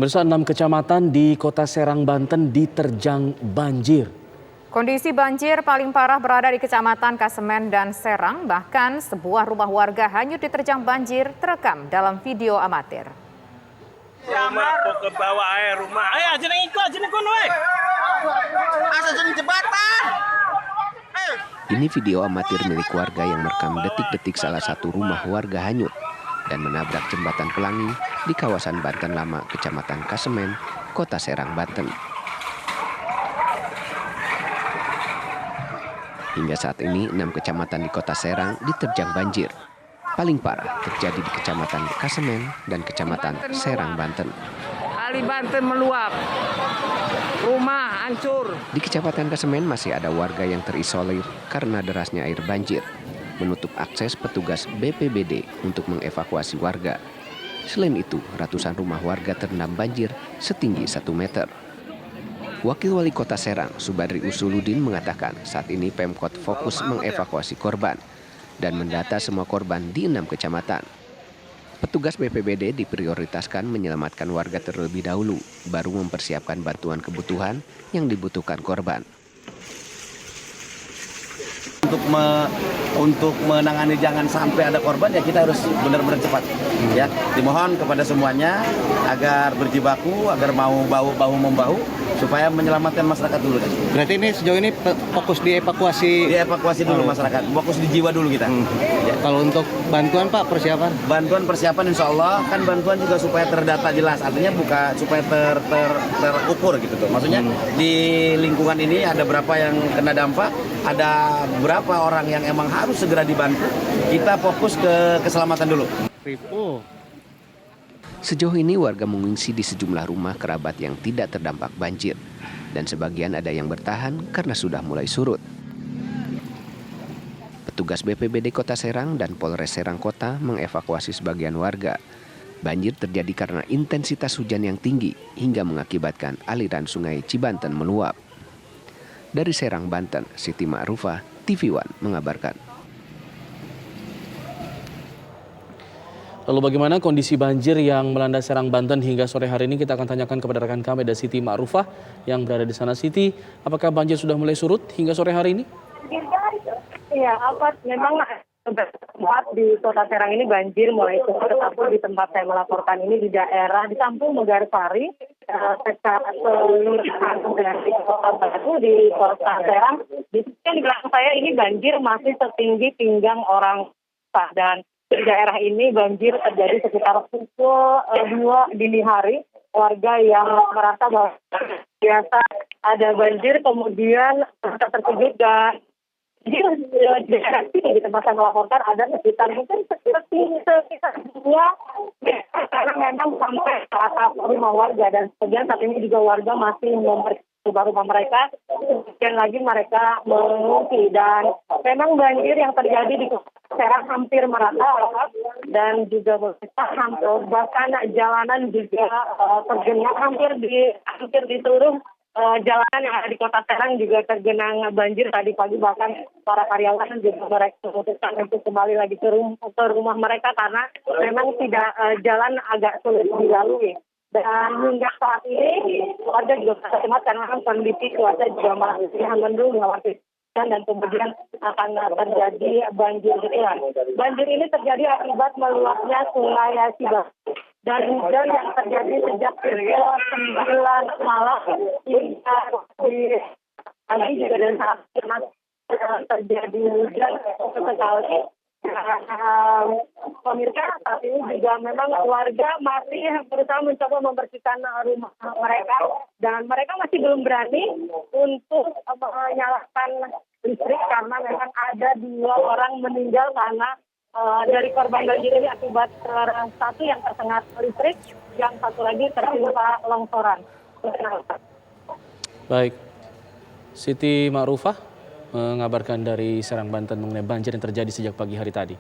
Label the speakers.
Speaker 1: Pemirsa, 6 kecamatan di Kota Serang, Banten diterjang banjir.
Speaker 2: Kondisi banjir paling parah berada di Kecamatan Kasemen dan Serang. Bahkan sebuah rumah warga hanyut diterjang banjir terekam dalam video amatir.
Speaker 3: Rumah ke bawah air rumah. Ayo aja ikut aja nih kono. Asa jadi jembatan.
Speaker 4: Ini video amatir milik warga yang merekam detik-detik salah satu rumah warga hanyut dan menabrak jembatan pelangi di kawasan Banten Lama, Kecamatan Kasemen, Kota Serang, Banten. Hingga saat ini, 6 kecamatan di Kota Serang diterjang banjir. Paling parah terjadi di Kecamatan Kasemen dan Kecamatan Serang, Banten.
Speaker 5: Kali Banten meluap, rumah hancur.
Speaker 4: Di Kecamatan Kasemen masih ada warga yang terisolir karena derasnya air banjir, menutup akses petugas BPBD untuk mengevakuasi warga. Selain itu, ratusan rumah warga terendam banjir setinggi 1 meter. Wakil Wali Kota Serang, Subadri Usuludin, mengatakan saat ini Pemkot fokus mengevakuasi korban dan mendata semua korban di 6 kecamatan. Petugas BPBD diprioritaskan menyelamatkan warga terlebih dahulu, baru mempersiapkan bantuan kebutuhan yang dibutuhkan korban.
Speaker 6: Untuk menangani jangan sampai ada korban, ya kita harus benar-benar cepat. Ya, dimohon kepada semuanya agar berjibaku, agar mau bahu-membahu supaya menyelamatkan masyarakat dulu.
Speaker 7: Berarti ini sejauh ini fokus dievakuasi?
Speaker 6: Dievakuasi dulu masyarakat, fokus di jiwa dulu kita. Ya.
Speaker 7: Kalau untuk bantuan Pak, persiapan?
Speaker 6: Bantuan persiapan insya Allah, kan bantuan juga supaya terdata jelas, artinya bukan supaya terukur gitu tuh. Maksudnya di lingkungan ini ada berapa yang kena dampak, ada berapa orang yang emang harus segera dibantu, kita fokus ke keselamatan dulu.
Speaker 4: Sejauh ini warga mengungsi di sejumlah rumah kerabat yang tidak terdampak banjir, dan sebagian ada yang bertahan karena sudah mulai surut. Petugas BPBD Kota Serang dan Polres Serang Kota mengevakuasi sebagian warga. Banjir terjadi karena intensitas hujan yang tinggi hingga mengakibatkan aliran sungai Cibanten meluap. Dari Serang, Banten, Siti Ma'rufah, TV One mengabarkan.
Speaker 1: Lalu bagaimana kondisi banjir yang melanda Serang, Banten hingga sore hari ini? Kita akan tanyakan kepada rekan kami, ada Siti Ma'rufah yang berada di sana. Siti, apakah banjir sudah mulai surut hingga sore hari ini?
Speaker 8: Iya, memang tempat di Kota Serang ini banjir mulai surut, tapi di tempat saya melaporkan ini di daerah di Kampung Megarsari, dari Kota Batu di Kota Serang. Di belakang saya ini banjir masih setinggi pinggang orang, dan di daerah ini banjir terjadi sekitar pukul 2 dini hari. Warga yang merasa bahwa biasa ada banjir kemudian terkejut dan di daerah sini di tempat saya melaporkan ada sekitar dua, karena memang sampai ke atas rumah warga, dan sebagian saat ini juga warga masih memperbaiki rumah mereka, kemudian lagi mereka mengungsi. Dan memang banjir yang terjadi di Serang hampir merata dan juga bahkan jalanan juga tergenang hampir di seluruh jalanan yang ada di Kota Serang juga tergenang banjir tadi pagi. Bahkan para karyawan juga mereka memutuskan untuk kembali lagi ke rumah mereka karena memang tidak jalan agak sulit dilalui. Dan hingga saat ini warga juga cemas karena memang kondisi cuaca juga masih mendung dan kemudian akan terjadi banjir susulan. Banjir ini terjadi akibat meluapnya Sungai Cibanten dan hujan yang terjadi sejak pukul 9 malam hingga di pagi juga, dan saat terjadi hujan sekali. Pemirsa, saat ini juga memang warga masih berusaha mencoba membersihkan rumah mereka, dan mereka masih belum berani untuk menyalakan listrik karena memang ada 2 orang meninggal karena dari korban banjir ini akibat satu yang tersengat listrik, yang satu lagi tertimpa longsoran.
Speaker 1: Baik, Siti Ma'rufah mengabarkan dari Serang, Banten mengenai banjir yang terjadi sejak pagi hari tadi.